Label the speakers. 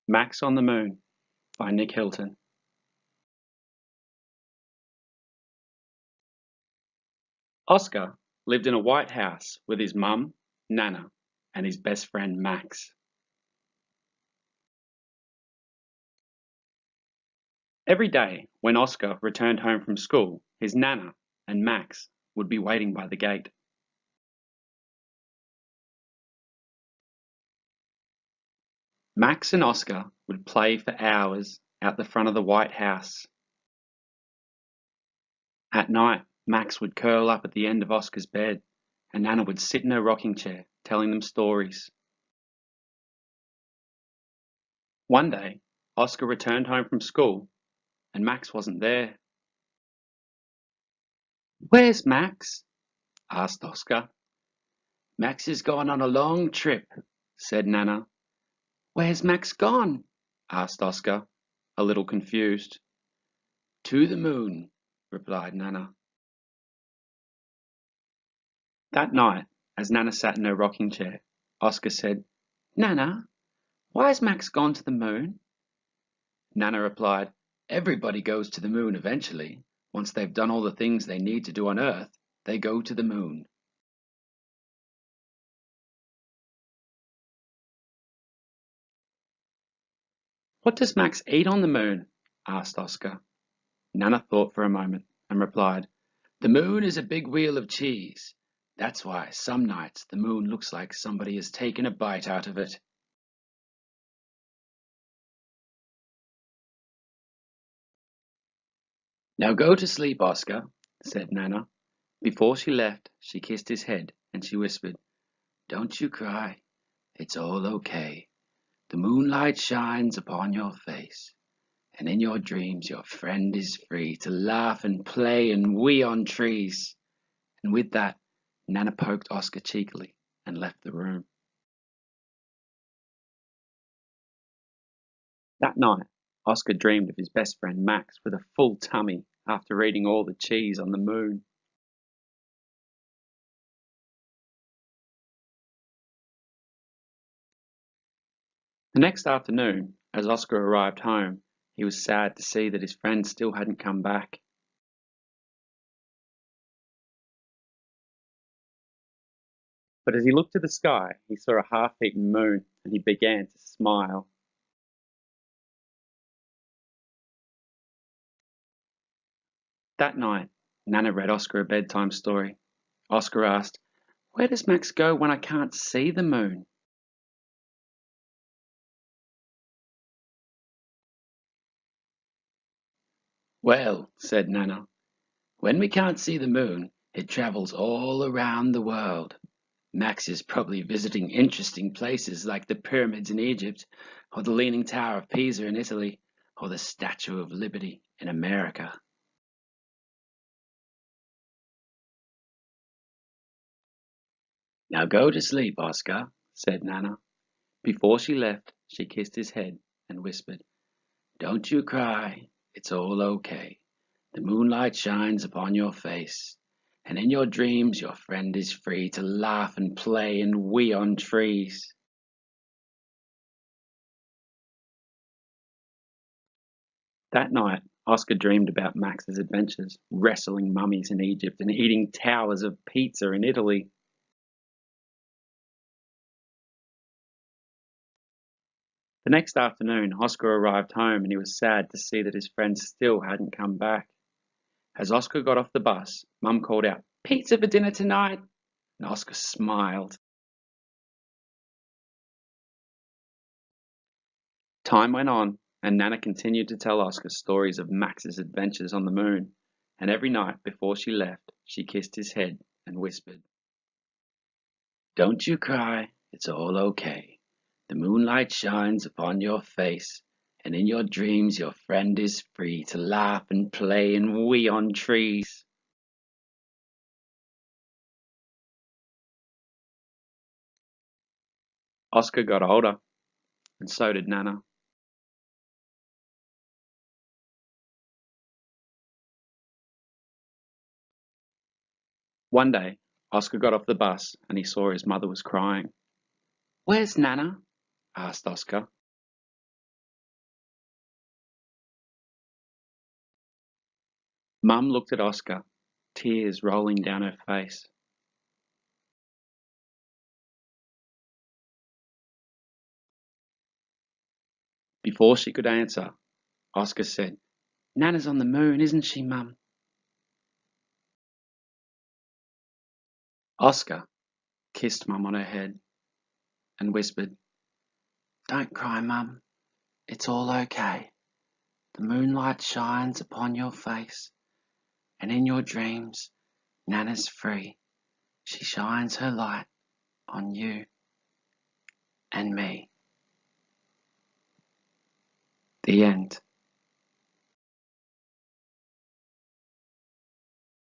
Speaker 1: Max on the Moon by Nick Hilton. Oscar lived in a white house with his mum, Nana, and his best friend Max. Every day when Oscar returned home from school, his Nana and Max would be waiting by the gate. Max and Oscar would play for hours out the front of the white house. At night, Max would curl up at the end of Oscar's bed, and Nana would sit in her rocking chair telling them stories. One day, Oscar returned home from school, and Max wasn't there. "Where's Max?" asked Oscar. "Max is gone on a long trip," said Nana. "Where's Max gone?" asked Oscar, a little confused. "To the moon," replied Nana. That night, as Nana sat in her rocking chair, Oscar said, "Nana, why has Max gone to the moon?" Nana replied, "Everybody goes to the moon eventually. Once they've done all the things they need to do on Earth, they go to the moon." "What does Max eat on the moon?" asked Oscar. Nana thought for a moment and replied, "The moon is a big wheel of cheese. That's why some nights the moon looks like somebody has taken a bite out of it." "Now go to sleep, Oscar," said Nana. Before she left, she kissed his head and she whispered, "Don't you cry. It's all okay. The moonlight shines upon your face, and in your dreams your friend is free to laugh and play and wee on trees." And with that, Nana poked Oscar cheekily and left the room. That night, Oscar dreamed of his best friend Max with a full tummy after eating all the cheese on the moon. The next afternoon, as Oscar arrived home, he was sad to see that his friend still hadn't come back. But as he looked to the sky, he saw a half-eaten moon and he began to smile. That night, Nana read Oscar a bedtime story. Oscar asked, "Where does Max go when I can't see the moon?" "Well," said Nana, "when we can't see the moon, it travels all around the world. Max is probably visiting interesting places like the pyramids in Egypt, or the Leaning Tower of Pisa in Italy, or the Statue of Liberty in America." "Now go to sleep, Oscar," said Nana. Before she left, she kissed his head and whispered, "Don't you cry. It's all okay. The moonlight shines upon your face, and in your dreams your friend is free to laugh and play and wee on trees." That night, Oscar dreamed about Max's adventures, wrestling mummies in Egypt and eating towers of pizza in Italy. The next afternoon, Oscar arrived home and he was sad to see that his friend still hadn't come back. As Oscar got off the bus, Mum called out, "Pizza for dinner tonight!" And Oscar smiled. Time went on, and Nana continued to tell Oscar stories of Max's adventures on the moon, and every night before she left, she kissed his head and whispered, "Don't you cry, it's all okay. The moonlight shines upon your face, and in your dreams your friend is free to laugh and play and wee on trees." Oscar got older, and so did Nana. One day, Oscar got off the bus and he saw his mother was crying. "Where's Nana?" asked Oscar. Mum looked at Oscar, tears rolling down her face. Before she could answer, Oscar said, "Nana's on the moon, isn't she, Mum?" Oscar kissed Mum on her head and whispered, "Don't cry, Mum. It's all okay. The moonlight shines upon your face, and in your dreams, Nana's free. She shines her light on you and me." The end.